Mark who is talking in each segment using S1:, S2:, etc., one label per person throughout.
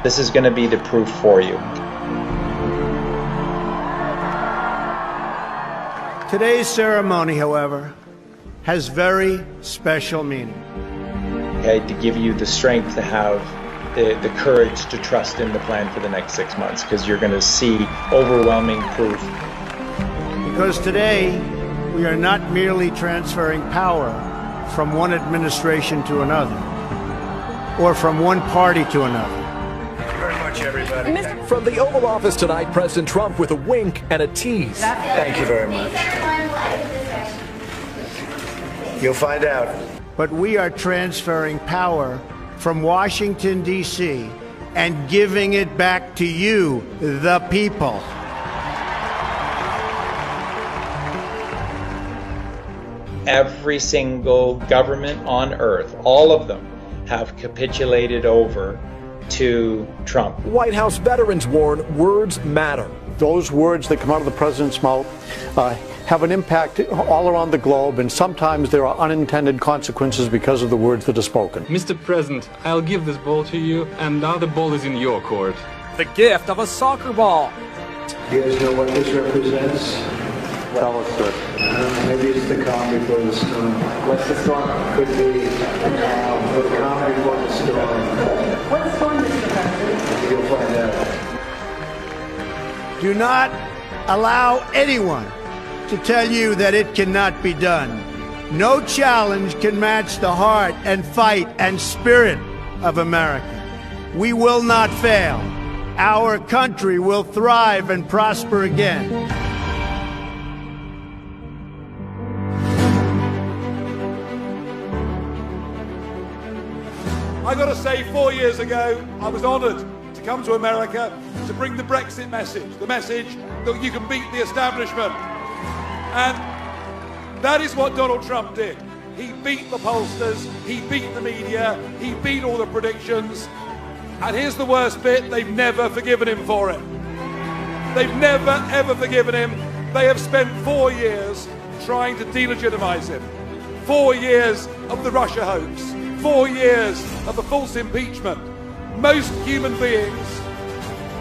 S1: This is going to be the proof for you.
S2: Today's ceremony, however, has very special meaning.
S1: Okay, to give you the strength to have the courage to trust in the plan for the next 6 months, because you're going to see overwhelming proof.
S2: Because today, we are not merely transferring power from one administration to another, or from one party to another.
S3: Thank you very much, everybody.
S4: From the Oval Office tonight, President Trump with a wink and a tease.
S3: Thank you very much. You'll find out.
S2: But we are transferring power from Washington, D.C., and giving it back to you, the people.
S1: Every single government on earth, all of them, have capitulated over to Trump.
S4: White House veterans warn words matter.
S5: Those words that come out of the president's mouth have an impact all around the globe, and sometimes there are unintended consequences because of the words that are spoken.
S6: Mr. President, I'll give this ball to you, and now the ball is in your court.
S4: The gift of a soccer ball.
S3: You guys know what this represents?
S5: Tell us, sir.
S3: Maybe it's the calm before the storm. What's the storm? Could be the calm before the storm.
S7: What's the storm, Mr. President?
S3: You'll find out.
S2: Do not allow anyone to tell you that it cannot be done. No challenge can match the heart and fight and spirit of America. We will not fail. Our country will thrive and prosper again.
S8: I got to say, 4 years ago, I was honoured to come to America to bring the Brexit message, the message that you can beat the establishment. And that is what Donald Trump did. He beat the pollsters, he beat the media, he beat all the predictions. And here's the worst bit, they've never forgiven him for it. They've never, ever forgiven him. They have spent 4 years trying to delegitimize him. 4 years of the Russia hoax. 4 years of the false impeachment. Most human beings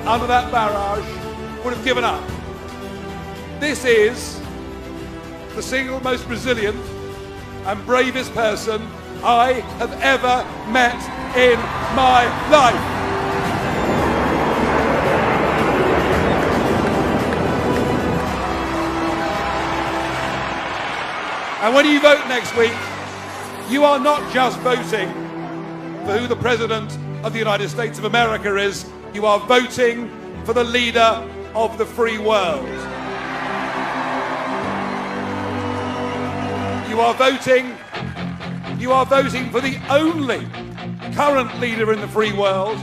S8: under that barrage would have given up. This is the single most resilient and bravest person I have ever met in my life. And when you vote next week, you are not just voting for who the President of the United States of America is, you are voting for the leader of the free world. You are voting for the only current leader in the free world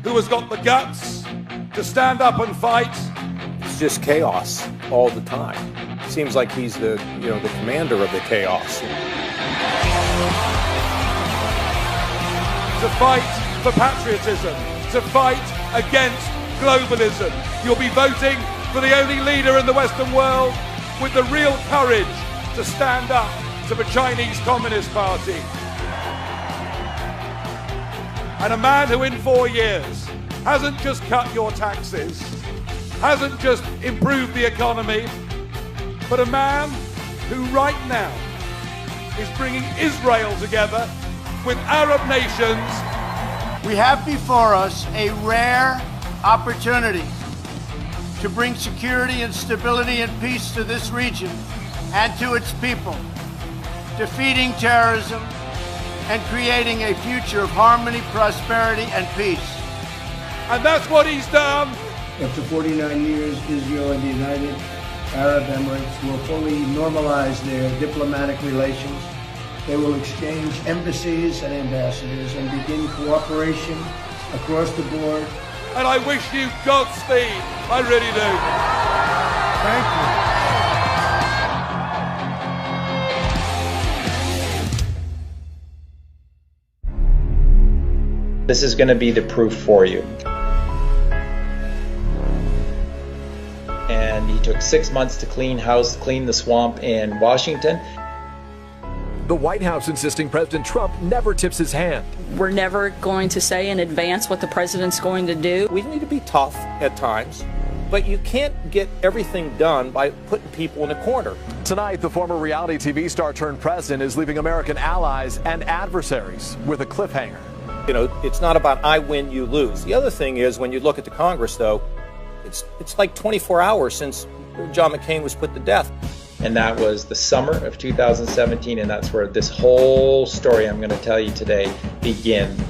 S8: who has got the guts to stand up and fight.
S9: It's just chaos all the time. It seems like he's the commander of the chaos.
S8: To fight for patriotism, to fight against globalism. You'll be voting for the only leader in the Western world with the real courage to stand up to the Chinese Communist Party. And a man who in 4 years hasn't just cut your taxes, hasn't just improved the economy, but a man who right now is bringing Israel together with Arab nations.
S2: We have before us a rare opportunity to bring security and stability and peace to this region and to its people, defeating terrorism and creating a future of harmony, prosperity, and peace.
S8: And that's what he's done.
S2: After 49 years, Israel and the United Arab Emirates will fully normalize their diplomatic relations. They will exchange embassies and ambassadors and begin cooperation across the board.
S8: And I wish you Godspeed. I really do.
S2: Thank you.
S1: This is going to be the proof for you. And he took 6 months to clean house, clean the swamp in Washington.
S4: The White House insisting President Trump never tips his hand.
S7: We're never going to say in advance what the president's going to do.
S9: We need to be tough at times, but you can't get everything done by putting people in a corner.
S4: Tonight, the former reality TV star turned president is leaving American allies and adversaries with a cliffhanger.
S9: You know, it's not about I win, you lose. The other thing is, when you look at the Congress, though, it's like 24 hours since John McCain was put to death.
S1: And that was the summer of 2017, and that's where this whole story I'm going to tell you today begins.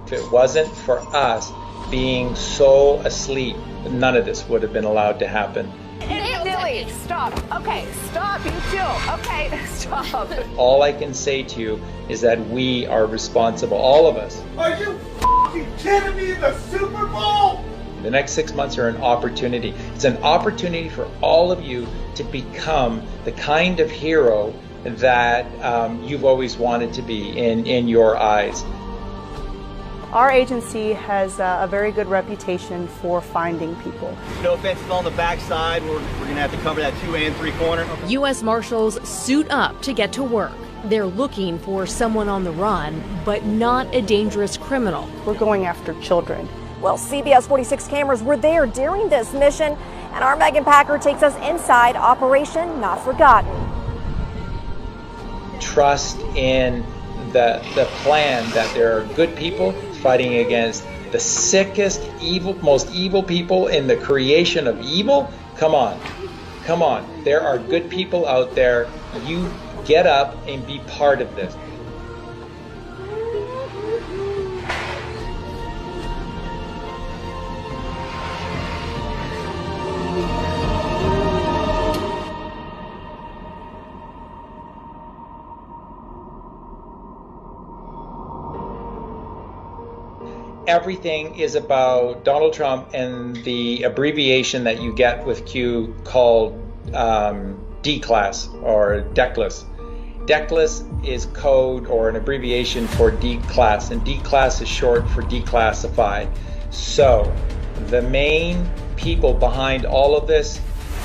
S1: If it wasn't for us being so asleep, none of this would have been allowed to happen.
S10: Billy, stop. Okay, stop. You too. Okay, stop.
S1: All I can say to you is that we are responsible, all of us.
S8: Are you f***ing kidding me? The Super Bowl?
S1: The next 6 months are an opportunity. It's an opportunity for all of you to become the kind of hero that you've always wanted to be in your eyes.
S11: Our agency has a very good reputation for finding people.
S12: No offense on the backside, we're going to have to cover that 2 and 3 corner.
S13: U.S. Marshals suit up to get to work. They're looking for someone on the run, but not a dangerous criminal.
S11: We're going after children.
S10: Well, CBS 46 cameras were there during this mission, and our Megan Packer takes us inside Operation Not Forgotten.
S1: Trust in the plan that there are good people fighting against the sickest, most evil people in the creation of evil. Come on. There are good people out there. You get up and be part of this. Everything is about Donald Trump and the abbreviation that you get with Q called D-class or DECLAS. DECLAS is code or an abbreviation for D-class, and D-class is short for declassified. So the main people behind all of this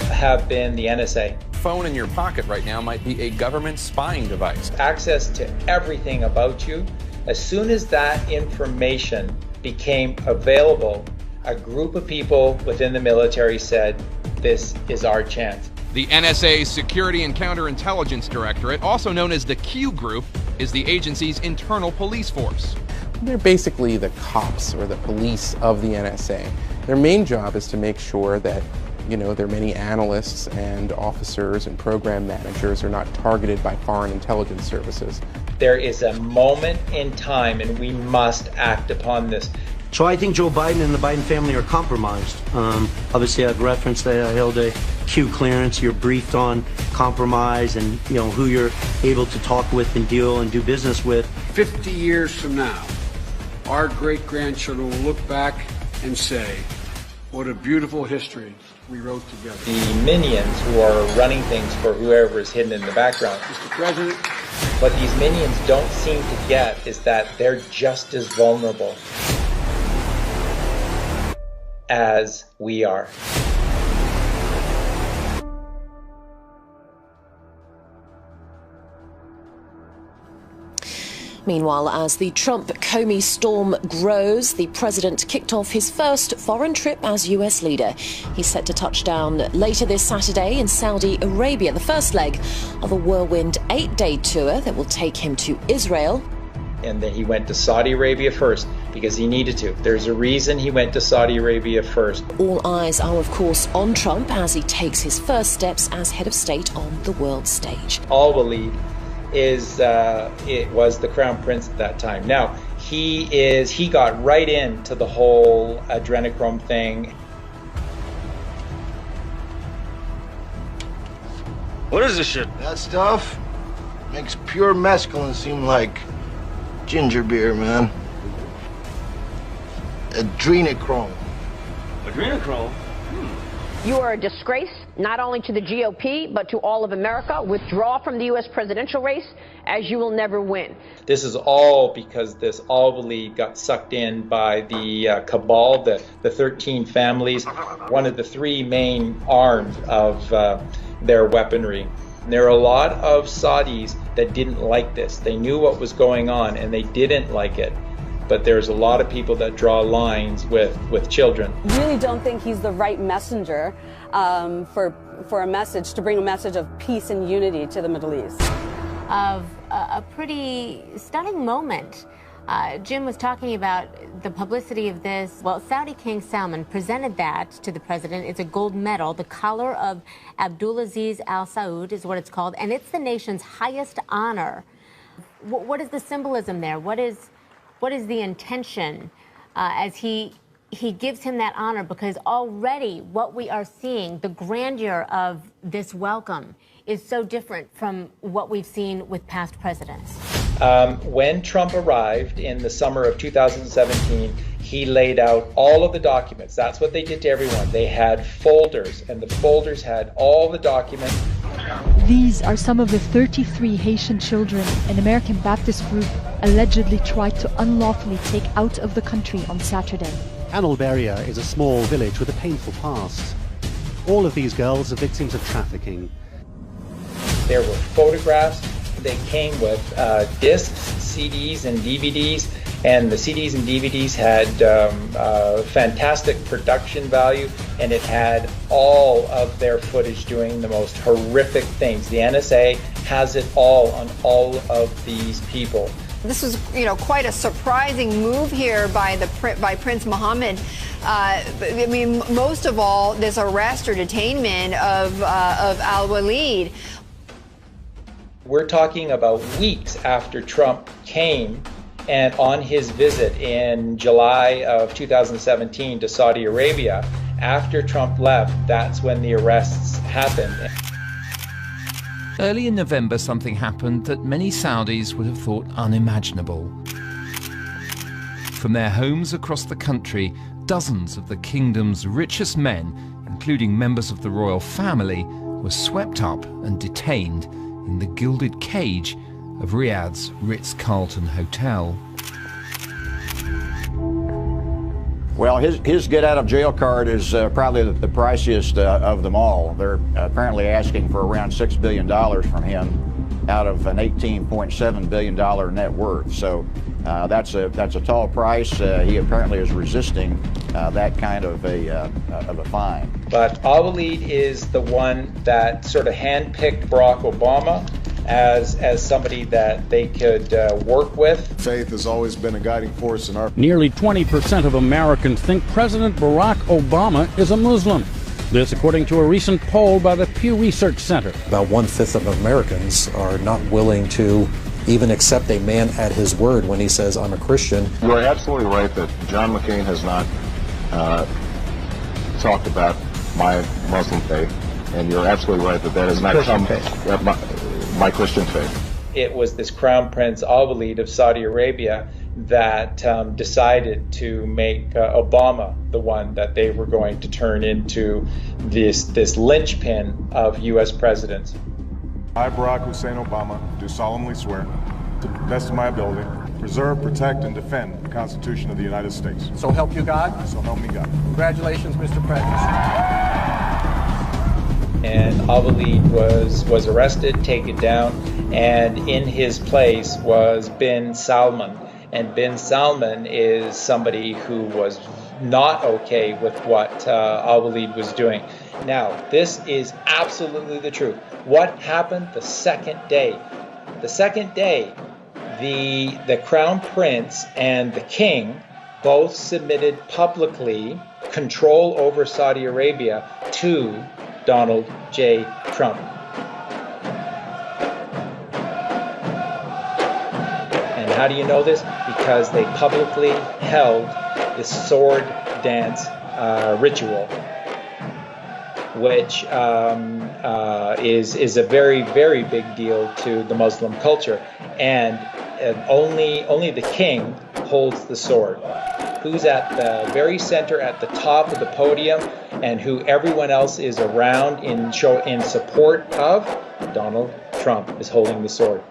S1: have been the NSA.
S9: Phone in your pocket right now might be a government spying device.
S1: Access to everything about you. As soon as that information became available, a group of people within the military said, this is our chance.
S14: The NSA's Security and Counterintelligence Directorate, also known as the Q Group, is the agency's internal police force.
S15: They're basically the cops or the police of the NSA. Their main job is to make sure that, their many analysts and officers and program managers are not targeted by foreign intelligence services.
S1: There is a moment in time, and we must act upon this.
S16: So I think Joe Biden and the Biden family are compromised. Obviously, I've referenced that I held a Q clearance. You're briefed on compromise and who you're able to talk with and deal and do business with.
S17: 50 years from now, our great-grandchildren will look back and say, what a beautiful history we wrote together.
S1: The minions who are running things for whoever is hidden in the background.
S17: Mr. President.
S1: What these minions don't seem to get is that they're just as vulnerable as we are.
S18: Meanwhile, as the Trump-Comey storm grows, the president kicked off his first foreign trip as U.S. leader. He's set to touch down later this Saturday in Saudi Arabia, the first leg of a whirlwind 8-day tour that will take him to Israel.
S1: And then he went to Saudi Arabia first because he needed to. There's a reason he went to Saudi Arabia first.
S18: All eyes are, of course, on Trump as he takes his first steps as head of state on the world stage.
S1: All believe is it was the Crown Prince at that time. Now, he got right into the whole adrenochrome thing.
S19: What is this shit? That stuff makes pure mescaline seem like ginger beer, man. Adrenochrome.
S12: Adrenochrome?
S20: You are a disgrace, not only to the GOP, but to all of America. Withdraw from the U.S. presidential race as you will never win.
S1: This is all because this Al-Walid got sucked in by the cabal, the 13 families, one of the three main arms of their weaponry. There are a lot of Saudis that didn't like this. They knew what was going on and they didn't like it. But there's a lot of people that draw lines with children.
S21: Really don't think he's the right messenger for a message, to bring a message of peace and unity to the Middle East.
S22: Of a pretty stunning moment. Jim was talking about the publicity of this. Well, Saudi King Salman presented that to the president. It's a gold medal. The collar of Abdulaziz Al Saud is what it's called, and it's the nation's highest honor. What is the symbolism there? What is the intention as he gives him that honor? Because already what we are seeing, the grandeur of this welcome, is so different from what we've seen with past presidents.
S1: When Trump arrived in the summer of 2017, he laid out all of the documents. That's what they did to everyone. They had folders, and the folders had all the documents.
S23: These are some of the 33 Haitian children an American Baptist group allegedly tried to unlawfully take out of the country on Saturday.
S24: Annalberia is a small village with a painful past. All of these girls are victims of trafficking.
S1: There were photographs. They came with discs, CDs, and DVDs, and the CDs and DVDs had fantastic production value, and it had all of their footage doing the most horrific things. The NSA has it all on all of these people.
S25: This was, quite a surprising move here by Prince Mohammed. I mean, most of all, this arrest or detainment of Al-Walid.
S1: We're talking about weeks after Trump came and on his visit in July of 2017 to Saudi Arabia. After Trump left, that's when the arrests happened.
S26: Early in November, something happened that many Saudis would have thought unimaginable. From their homes across the country, dozens of the kingdom's richest men, including members of the royal family, were swept up and detained in the gilded cage of Riyadh's Ritz-Carlton Hotel.
S27: Well, his get-out-of-jail card is probably the priciest of them all. They're apparently asking for around $6 billion from him out of an $18.7 billion net worth. So that's a tall price. He apparently is resisting that kind of a fine.
S1: But Al-Walid is the one that sort of handpicked Barack Obama as somebody that they could work with.
S28: Faith has always been a guiding force in our...
S29: Nearly 20% of Americans think President Barack Obama is a Muslim. This according to a recent poll by the Pew Research Center.
S30: About 1/5 of Americans are not willing to even accept a man at his word when he says, I'm a Christian.
S28: You are absolutely right that John McCain has not talked about my Muslim faith, and you're absolutely right that has not come my Christian faith.
S1: It was this Crown Prince Al-Walid of Saudi Arabia that decided to make Obama the one that they were going to turn into this linchpin of U.S. presidents.
S28: I, Barack Hussein Obama, do solemnly swear, to the best of my ability, preserve, protect, and defend the Constitution of the United States.
S31: So help you God?
S28: So help me God.
S31: Congratulations, Mr. President.
S1: And Al-Walid was arrested, taken down, and in his place was bin Salman. And bin Salman is somebody who was not okay with what Al-Walid was doing. Now, this is absolutely the truth. What happened the second day? The second day, the Crown Prince and the King both submitted publicly control over Saudi Arabia to Donald J. Trump. And how do you know this? Because they publicly held this sword dance ritual, which is a very, very big deal to the Muslim culture. And only the king holds the sword. Who's at the very center, at the top of the podium, and who everyone else is around in support of, Donald Trump is holding the sword.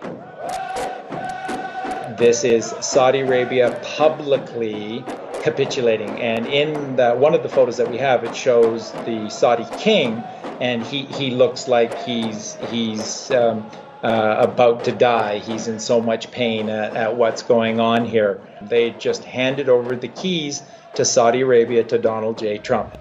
S1: This is Saudi Arabia publicly capitulating, and in one of the photos that we have, it shows the Saudi king, and he looks like he's about to die. He's in so much pain at what's going on here. They just handed over the keys to Saudi Arabia to Donald J. Trump.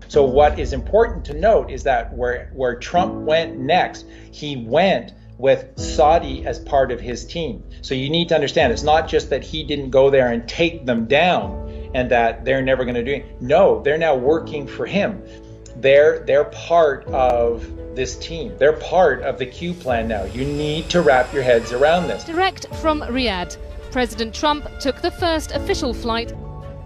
S1: So what is important to note is that where Trump went next, he went with Saudi as part of his team. So you need to understand, it's not just that he didn't go there and take them down and that they're never going to do it. No, they're now working for him. They're part of this team. They're part of the Q plan now. You need to wrap your heads around this.
S2: Direct from Riyadh, President Trump took the first official flight.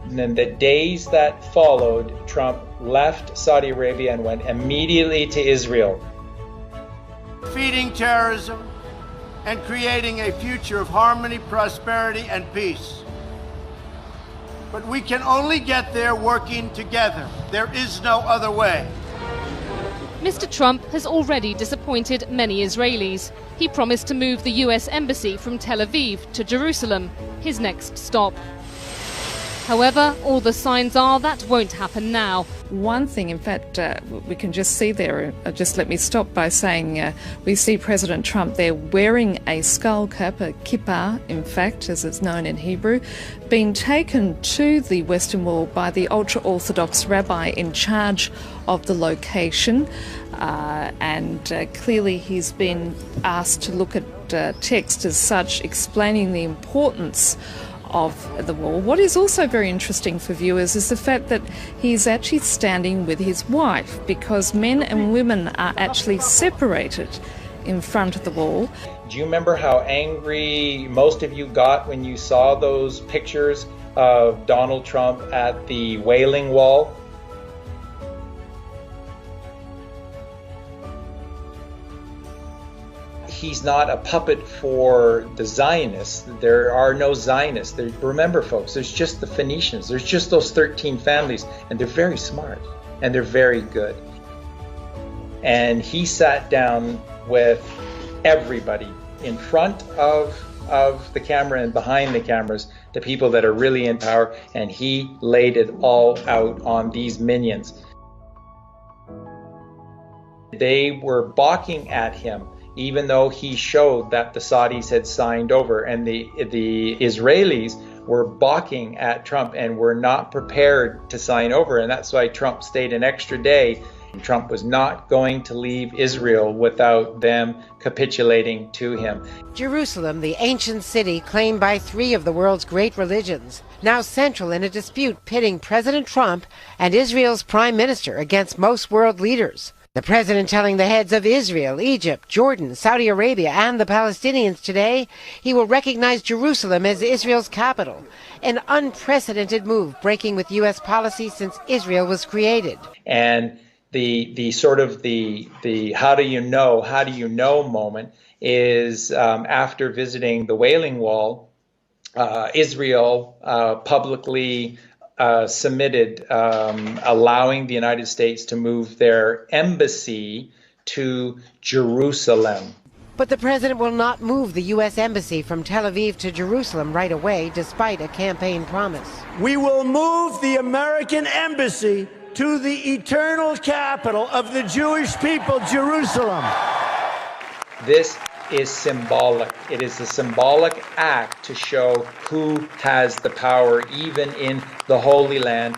S1: And then the days that followed, Trump left Saudi Arabia and went immediately to Israel.
S3: Defeating terrorism and creating a future of harmony, prosperity, and peace. But we can only get there working together. There is no other way.
S2: Mr. Trump has already disappointed many Israelis. He promised to move the US embassy from Tel Aviv to Jerusalem, his next stop. However, all the signs are that won't happen now.
S4: One thing, in fact, we can just see there, just let me stop by saying we see President Trump there wearing a skull cap, a kippah, in fact, as it's known in Hebrew, being taken to the Western Wall by the ultra-Orthodox rabbi in charge of the location. And clearly he's been asked to look at text as such, explaining the importance of the wall. What is also very interesting for viewers is the fact that he's actually standing with his wife, because men and women are actually separated in front of the wall.
S1: Do you remember how angry most of you got when you saw those pictures of Donald Trump at the Wailing Wall? He's not a puppet for the Zionists. There are no Zionists. Remember, folks, there's just the Phoenicians. There's just those 13 families, and they're very smart, and they're very good. And he sat down with everybody in front of the camera and behind the cameras, the people that are really in power, and he laid it all out on these minions. They were balking at him, even though he showed that the Saudis had signed over, and the Israelis were balking at Trump and were not prepared to sign over. And that's why Trump stayed an extra day. Trump was not going to leave Israel without them capitulating to him.
S5: Jerusalem, the ancient city claimed by three of the world's great religions, now central in a dispute pitting President Trump and Israel's prime minister against most world leaders. The president telling the heads of Israel, Egypt, Jordan, Saudi Arabia, and the Palestinians today he will recognize Jerusalem as Israel's capital. An unprecedented move breaking with U.S. policy since Israel was created.
S1: And the sort of the how do you know moment is after visiting the Wailing Wall, Israel publicly submitted allowing the United States to move their embassy to Jerusalem.
S5: But the president will not move the U.S. embassy from Tel Aviv to Jerusalem right away, despite a campaign promise.
S3: We will move the American embassy to the eternal capital of the Jewish people, Jerusalem.
S1: This is symbolic. It is a symbolic act to show who has the power, even in the Holy Land.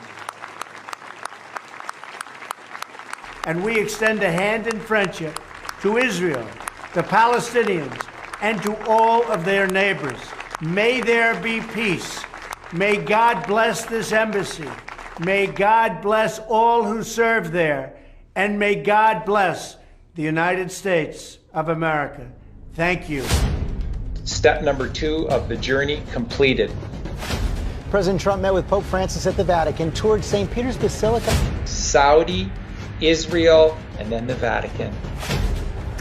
S3: And we extend a hand in friendship to Israel, the Palestinians, and to all of their neighbors. May there be peace. May God bless this embassy. May God bless all who serve there. And may God bless the United States of America. Thank you.
S1: Step number 2 of the journey completed.
S6: President Trump met with Pope Francis at the Vatican, toured St. Peter's Basilica.
S1: Saudi, Israel, and then the Vatican.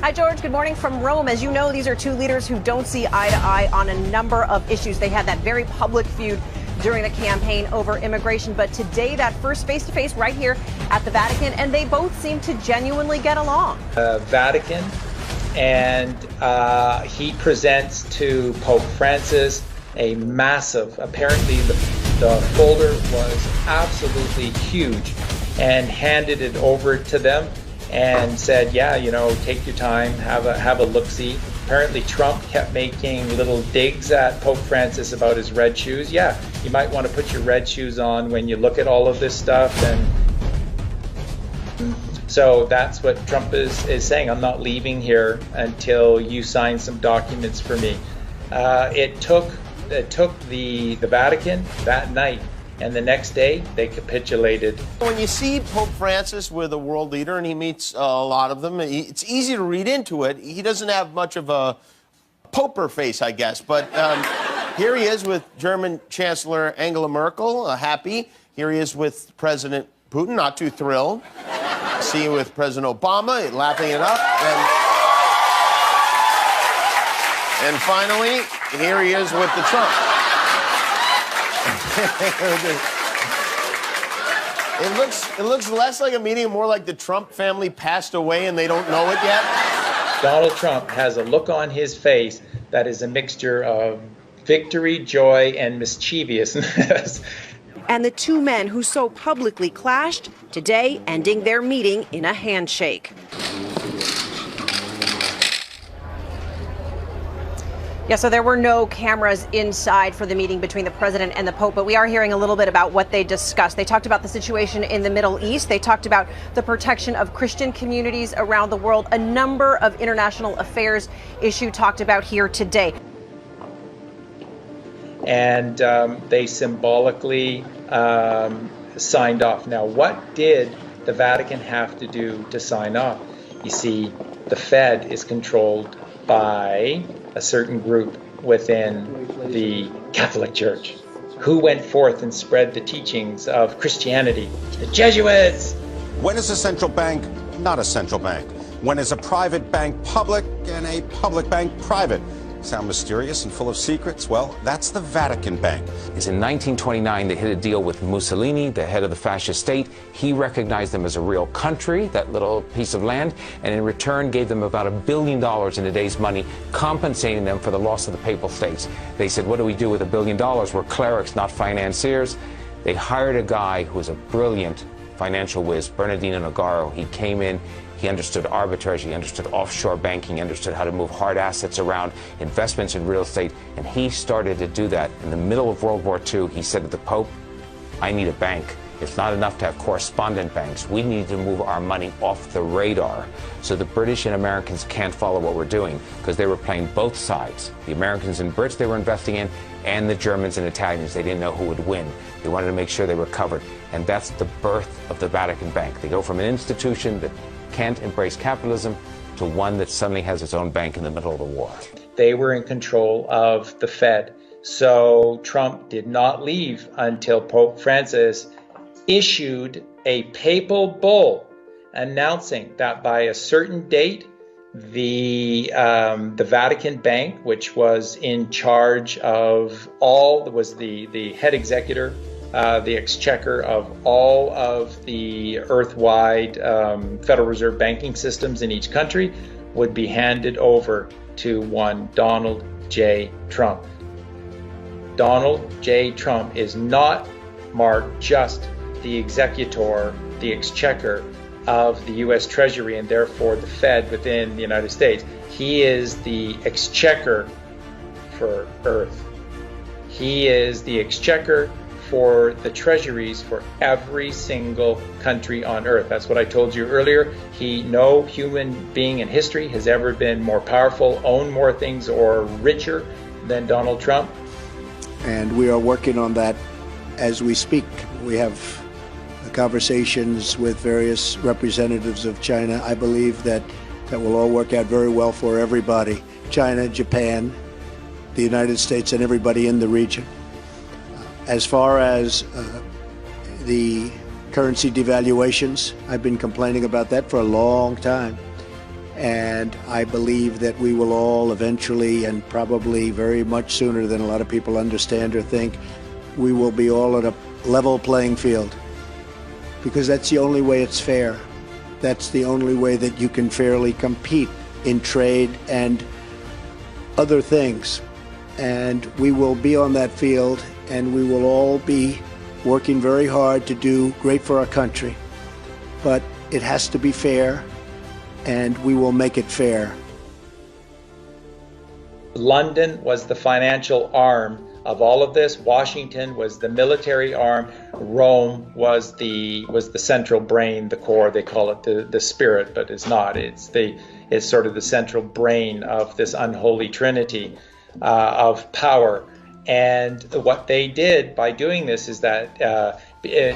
S7: Hi, George. Good morning from Rome. As you know, these are two leaders who don't see eye to eye on a number of issues. They had that very public feud during the campaign over immigration. But today, that first face-to-face right here at the Vatican, and they both seem to genuinely get along.
S1: Vatican and he presents to Pope Francis a massive, apparently the folder was absolutely huge, and handed it over to them and said, yeah, you know, take your time, have a look-see. Apparently Trump kept making little digs at Pope Francis about his red shoes. Yeah, you might want to put your red shoes on when you look at all of this stuff. And so that's what Trump is saying. I'm not leaving here until you sign some documents for me. It took the Vatican that night, and the next day they capitulated.
S8: When you see Pope Francis with a world leader and he meets a lot of them, it's easy to read into it. He doesn't have much of a poper face, I guess, but here he is with German Chancellor Angela Merkel, happy. Here he is with President Putin, not too thrilled. See you with President Obama, laughing it up. And finally, here he is with the Trump. It looks less like a meeting and more like the Trump family passed away and they don't know it yet.
S1: Donald Trump has a look on his face that is a mixture of victory, joy, and mischievousness.
S7: And the two men who so publicly clashed, today ending their meeting in a handshake. Yeah, so there were no cameras inside for the meeting between the president and the Pope, but we are hearing a little bit about what they discussed. They talked about the situation in the Middle East. They talked about the protection of Christian communities around the world. A number of international affairs issue talked about here today.
S1: And they symbolically signed off. Now, what did the Vatican have to do to sign off? You see, the Fed is controlled by a certain group within the Catholic Church. Who went forth and spread the teachings of Christianity? The Jesuits!
S9: When is a central bank not a central bank? When is a private bank public and a public bank private? Sound mysterious and full of secrets? Well, that's the Vatican Bank.
S10: It's in 1929 they hit a deal with Mussolini, the head of the fascist state. He recognized them as a real country, that little piece of land, and in return gave them about $1 billion in today's money, compensating them for the loss of the Papal States. They said, what do we do with $1 billion? We're clerics, not financiers. They hired a guy who was a brilliant financial whiz, Bernardino Nogaro. He came in. He understood arbitrage, he understood offshore banking, he understood how to move hard assets around, investments in real estate, and he started to do that. In the middle of World War II, he said to the Pope, I need a bank. It's not enough to have correspondent banks. We need to move our money off the radar so the British and Americans can't follow what we're doing, because they were playing both sides. The Americans and Brits they were investing in, and the Germans and Italians. They didn't know who would win. They wanted to make sure they were covered. And that's the birth of the Vatican Bank. They go from an institution that can't embrace capitalism to one that suddenly has its own bank in the middle of the war.
S1: They were in control of the Fed. So Trump did not leave until Pope Francis issued a papal bull announcing that by a certain date, the Vatican Bank, which was in charge of all, was the head executor, the exchequer of all of the earth-wide Federal Reserve banking systems in each country, would be handed over to one Donald J. Trump. Donald J. Trump is not, Mark, just the executor, the exchequer of the U.S. Treasury and therefore the Fed within the United States. He is the exchequer for Earth. He is the exchequer for the treasuries for every single country on Earth. That's what I told you earlier. No human being in history has ever been more powerful, owned more things, or richer than Donald Trump.
S3: And we are working on that as we speak. We have conversations with various representatives of China. I believe that will all work out very well for everybody. China, Japan, the United States, and everybody in the region. As far as the currency devaluations, I've been complaining about that for a long time. And I believe that we will all eventually, and probably very much sooner than a lot of people understand or think, we will be all at a level playing field. Because that's the only way it's fair. That's the only way that you can fairly compete in trade and other things. And we will be on that field, and we will all be working very hard to do great for our country. But it has to be fair, and we will make it fair.
S1: London was the financial arm of all of this. Washington was the military arm. Rome was the central brain, the core. They call it the spirit, but it's not. It's sort of the central brain of this unholy trinity of power. And what they did by doing this is that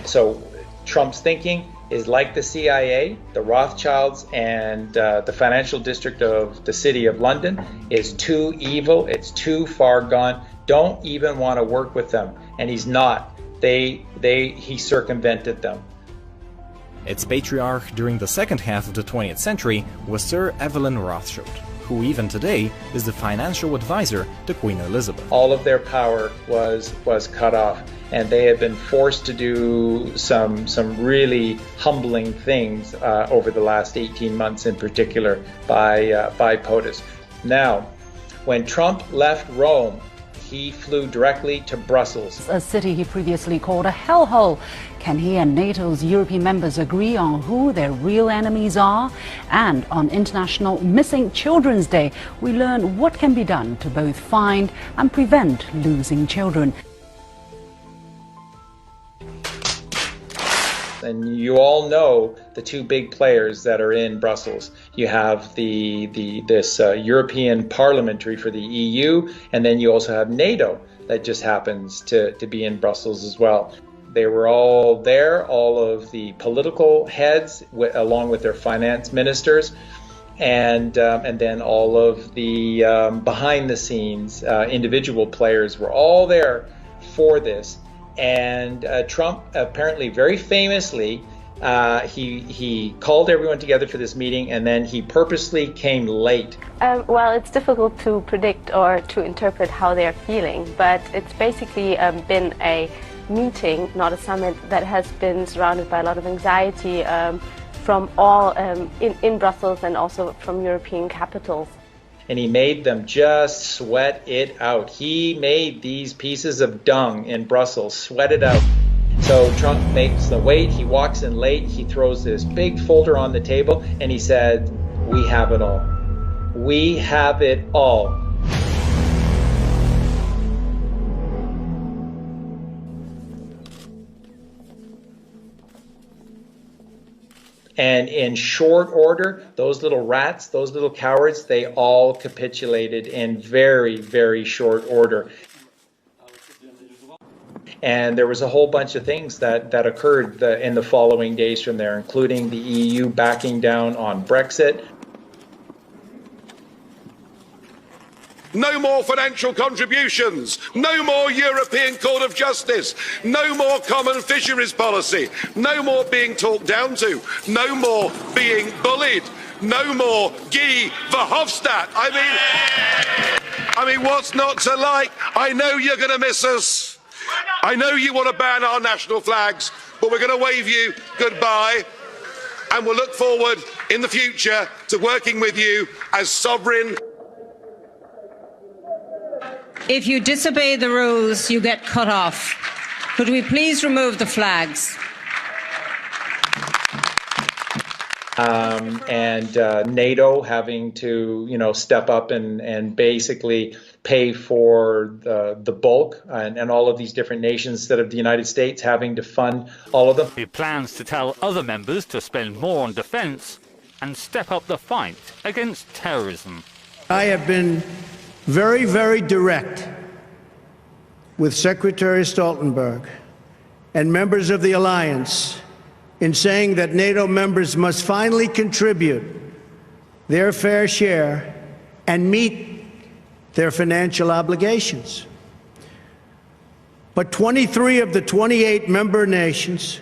S1: so Trump's thinking is like the CIA, the Rothschilds, and the financial district of the city of London is too evil. It's too far gone. Don't even want to work with them. And he's not. He circumvented them.
S11: Its patriarch during the second half of the 20th century was Sir Evelyn Rothschild, who even today is the financial advisor to Queen Elizabeth.
S1: All of their power was cut off, and they have been forced to do some really humbling things over the last 18 months in particular by POTUS. Now, when Trump left Rome, he flew directly to Brussels.
S12: A city he previously called a hellhole. Can he and NATO's European members agree on who their real enemies are? And on International Missing Children's Day, we learn what can be done to both find and prevent losing children.
S1: And you all know the two big players that are in Brussels. You have this European Parliamentary for the EU, and then you also have NATO that just happens to be in Brussels as well. They were all there, all of the political heads, along with their finance ministers, and then all of the behind-the-scenes individual players were all there for this. And Trump apparently very famously, he called everyone together for this meeting, and then he purposely came late.
S13: Well, it's difficult to predict or to interpret how they're feeling, but it's basically been a meeting, not a summit, that has been surrounded by a lot of anxiety from all in Brussels and also from European capitals.
S1: And he made them just sweat it out. He made these pieces of dung in Brussels sweat it out. So Trump makes them wait. He walks in late. He throws this big folder on the table, and he said, "We have it all. We have it all." And in short order, those little rats, those little cowards, they all capitulated in very, very short order. And there was a whole bunch of things that occurred in the following days from there, including the EU backing down on Brexit.
S14: No more financial contributions, no more European Court of Justice, no more common fisheries policy, no more being talked down to, no more being bullied, no more Guy Verhofstadt. I mean, what's not to like? I know you're going to miss us. I know you want to ban our national flags, but we're going to wave you goodbye, and we'll look forward in the future to working with you as sovereign.
S15: If you disobey the rules, you get cut off. Could we please remove the flags?
S1: And NATO having to, step up and basically pay for the bulk, and all of these different nations instead of the United States having to fund all of them.
S16: He plans to tell other members to spend more on defence and step up the fight against terrorism.
S3: I have been very, very direct with Secretary Stoltenberg and members of the alliance in saying that NATO members must finally contribute their fair share and meet their financial obligations. But 23 of the 28 member nations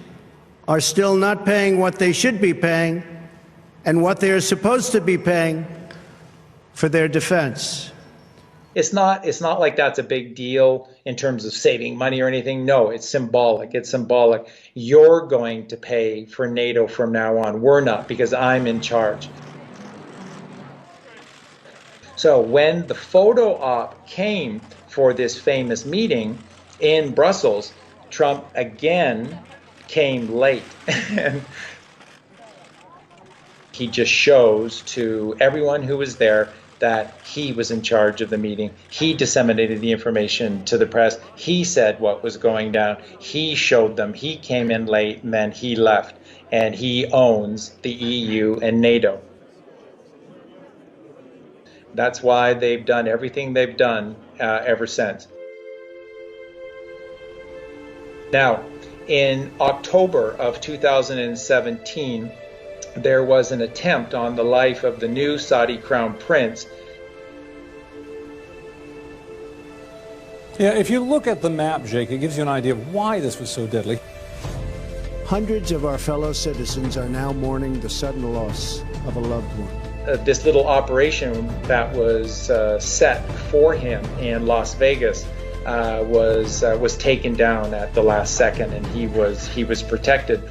S3: are still not paying what they should be paying and what they are supposed to be paying for their defense.
S1: It's not like that's a big deal in terms of saving money or anything. No, it's symbolic. It's symbolic. You're going to pay for NATO from now on. We're not, because I'm in charge. So when the photo op came for this famous meeting in Brussels, Trump again came late. And he just shows to everyone who was there that he was in charge of the meeting. He disseminated the information to the press. He said what was going down. He showed them. He came in late and then he left. And he owns the EU and NATO. That's why they've done everything they've done ever since. Now, in October of 2017, there was an attempt on the life of the new Saudi crown prince.
S31: Yeah, if you look at the map, Jake, it gives you an idea of why this was so deadly.
S3: Hundreds of our fellow citizens are now mourning the sudden loss of a loved one.
S1: This little operation that was set for him in Las Vegas was taken down at the last second, and he was protected.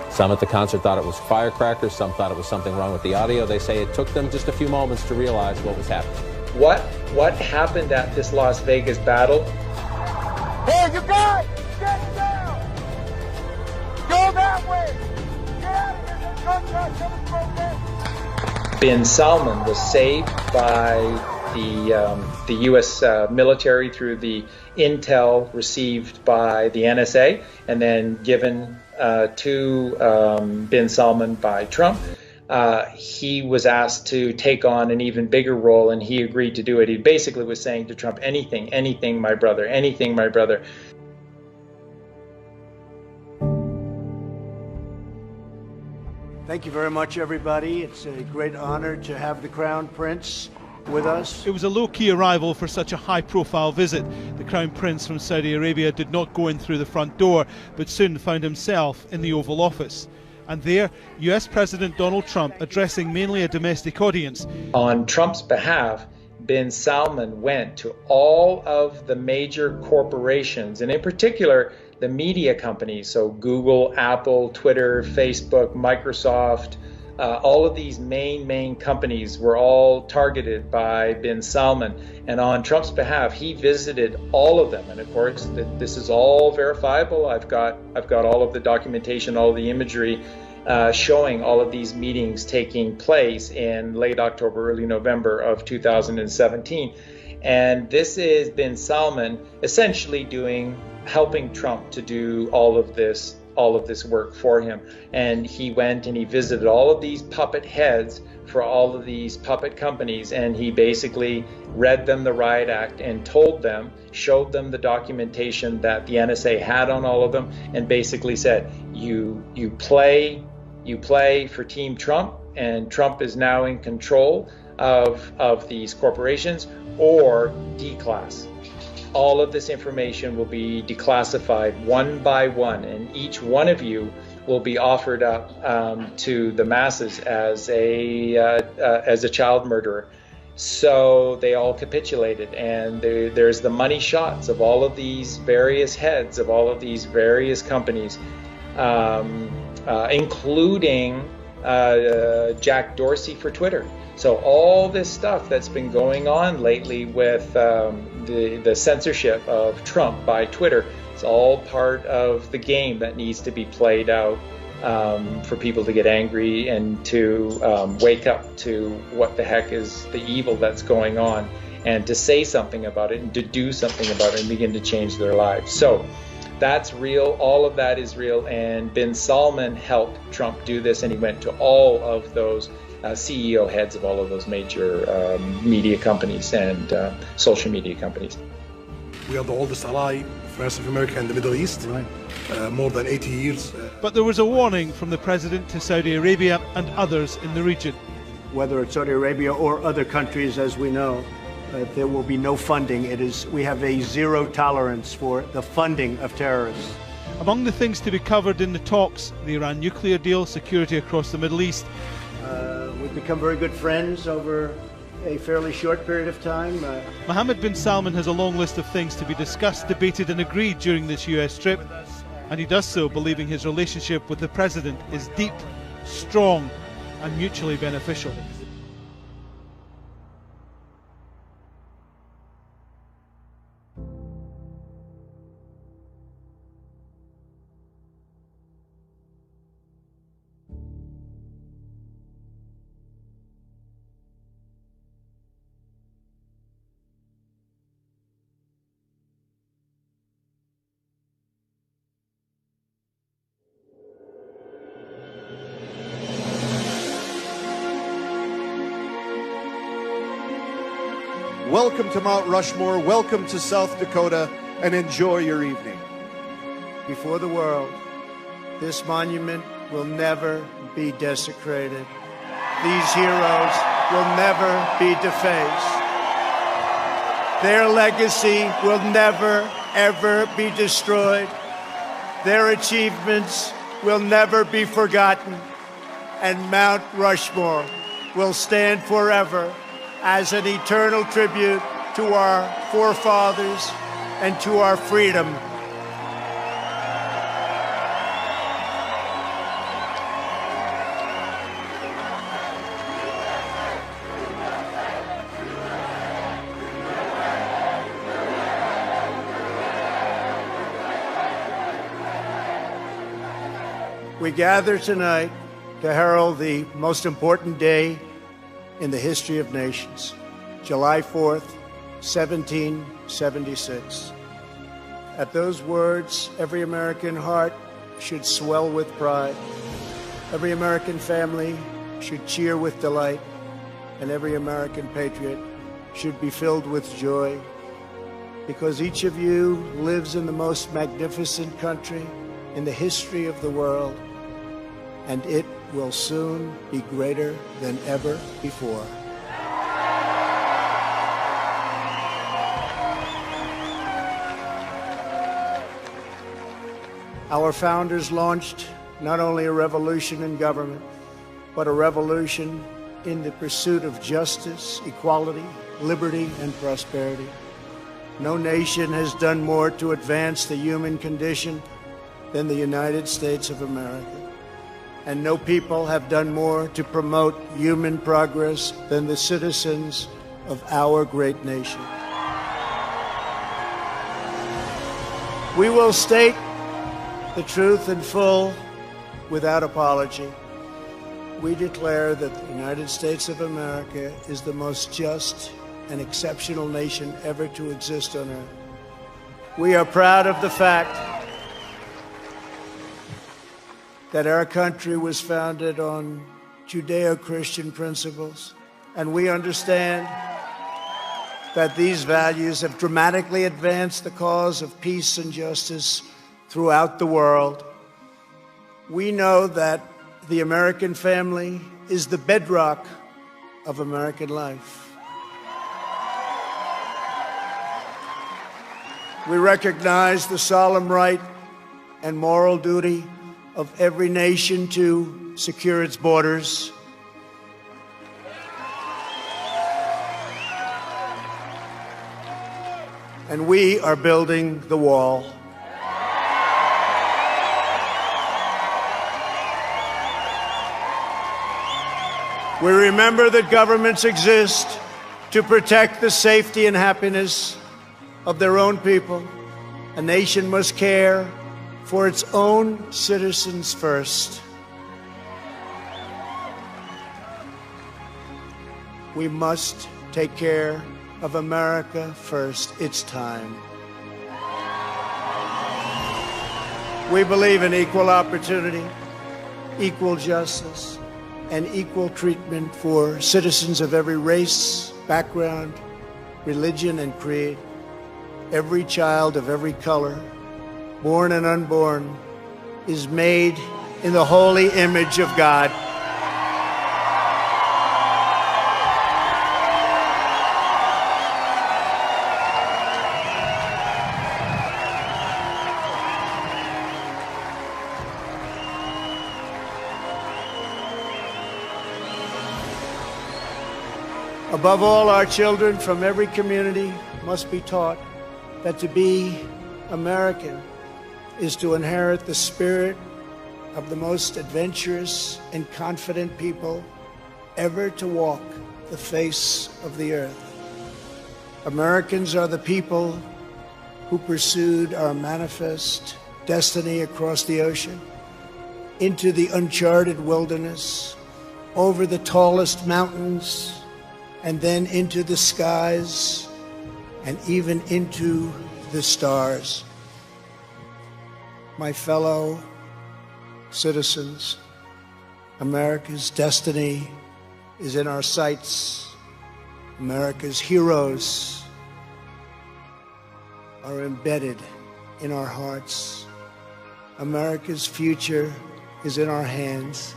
S31: Some at the concert thought it was firecrackers, some thought it was something wrong with the audio. They say it took them just a few moments to realize what was happening.
S1: What happened at this Las Vegas battle?
S17: Hey, you guys, get down! Go that way! Get out of here! There's gunshots coming from there!
S1: Bin Salman was saved by the U.S. military through the intel received by the NSA, and then given to Bin Salman by Trump. He was asked to take on an even bigger role, and he agreed to do it. He basically was saying to Trump, anything, my brother, anything, my brother.
S3: Thank you very much, everybody. It's a great honor to have the Crown Prince with us.
S18: It was a low-key arrival for such a high-profile visit. The Crown Prince from Saudi Arabia did not go in through the front door, but soon found himself in the Oval Office. And there, US President Donald Trump addressing mainly a domestic audience.
S1: On Trump's behalf, Bin Salman went to all of the major corporations, and in particular, the media companies, so Google, Apple, Twitter, Facebook, Microsoft, all of these main companies were all targeted by Bin Salman. And on Trump's behalf, he visited all of them. And of course, this is all verifiable. I've got all of the documentation, all of the imagery showing all of these meetings taking place in late October, early November of 2017. And this is Bin Salman essentially helping Trump to do all of this work for him. And he went and he visited all of these puppet heads for all of these puppet companies, and he basically read them the riot act and showed them the documentation that the NSA had on all of them, and basically said, you play for Team Trump, and Trump is now in control of these corporations, or declass. All of this information will be declassified one by one, and each one of you will be offered up to the masses as a child murderer. So they all capitulated, and there's the money shots of all of these various heads of all of these various companies, including Jack Dorsey for Twitter. So all this stuff that's been going on lately with the censorship of Trump by Twitter, it's all part of the game that needs to be played out for people to get angry and to wake up to what the heck is the evil that's going on, and to say something about it and to do something about it and begin to change their lives. So that's real. All of that is real. And Bin Salman helped Trump do this, and he went to all of those CEO heads of all of those major media companies and social media companies.
S19: We are the oldest ally, France of America and the Middle East, more than 80 years.
S18: But there was a warning from the president to Saudi Arabia and others in the region.
S3: Whether it's Saudi Arabia or other countries, as we know, there will be no funding. We have a zero tolerance for the funding of terrorists.
S18: Among the things to be covered in the talks, the Iran nuclear deal, security across the Middle East.
S3: We've become very good friends over a fairly short period of time.
S18: Mohammed bin Salman has a long list of things to be discussed, debated and agreed during this US trip, and he does so believing his relationship with the president is deep, strong and mutually beneficial.
S20: Welcome to Mount Rushmore, welcome to South Dakota, and enjoy your evening.
S3: Before the world, this monument will never be desecrated. These heroes will never be defaced. Their legacy will never, ever be destroyed. Their achievements will never be forgotten. And Mount Rushmore will stand forever as an eternal tribute to our forefathers and to our freedom. We gather tonight to herald the most important day in the history of nations, July 4th, 1776. At those words, every American heart should swell with pride. Every American family should cheer with delight, and every American patriot should be filled with joy, because each of you lives in the most magnificent country in the history of the world, and it will soon be greater than ever before. Our founders launched not only a revolution in government, but a revolution in the pursuit of justice, equality, liberty, and prosperity. No nation has done more to advance the human condition than the United States of America. And no people have done more to promote human progress than the citizens of our great nation. We will state the truth in full without apology. We declare that the United States of America is the most just and exceptional nation ever to exist on earth. We are proud of the fact that our country was founded on Judeo-Christian principles, and we understand that these values have dramatically advanced the cause of peace and justice throughout the world. We know that the American family is the bedrock of American life. We recognize the solemn right and moral duty of every nation to secure its borders. And we are building the wall. We remember that governments exist to protect the safety and happiness of their own people. A nation must care for its own citizens first. We must take care of America first. It's time. We believe in equal opportunity, equal justice, and equal treatment for citizens of every race, background, religion, and creed. Every child of every color, born and unborn, is made in the holy image of God. Above all, our children from every community must be taught that to be American is to inherit the spirit of the most adventurous and confident people ever to walk the face of the earth. Americans are the people who pursued our manifest destiny across the ocean, into the uncharted wilderness, over the tallest mountains, and then into the skies, and even into the stars. My fellow citizens, America's destiny is in our sights. America's heroes are embedded in our hearts. America's future is in our hands.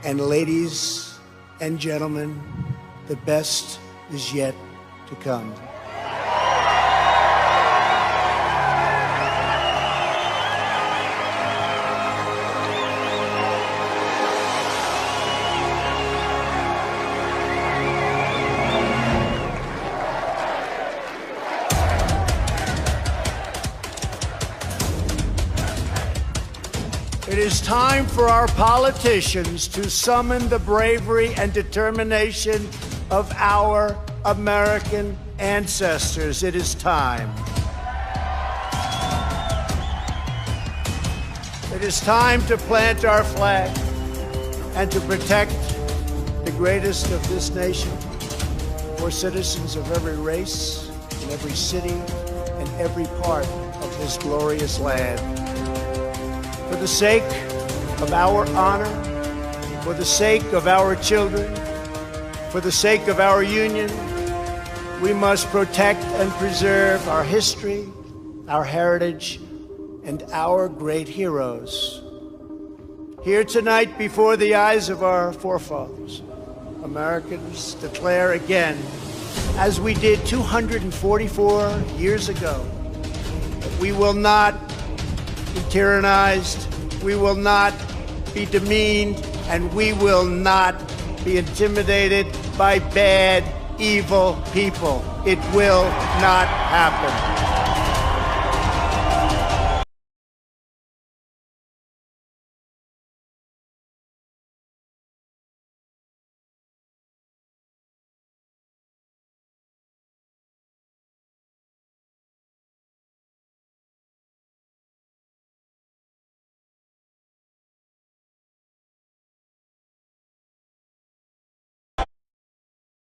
S3: And ladies and gentlemen, the best is yet to come. It is time for our politicians to summon the bravery and determination of our American ancestors. It is time. It is time to plant our flag and to protect the greatest of this nation for citizens of every race, in every city, and every part of this glorious land. For the sake of our honor, for the sake of our children, for the sake of our union, we must protect and preserve our history, our heritage, and our great heroes. Here tonight, before the eyes of our forefathers, Americans declare again, as we did 244 years ago, that we will not be tyrannized, we will not be demeaned, and we will not be intimidated by bad, evil people. It will not happen.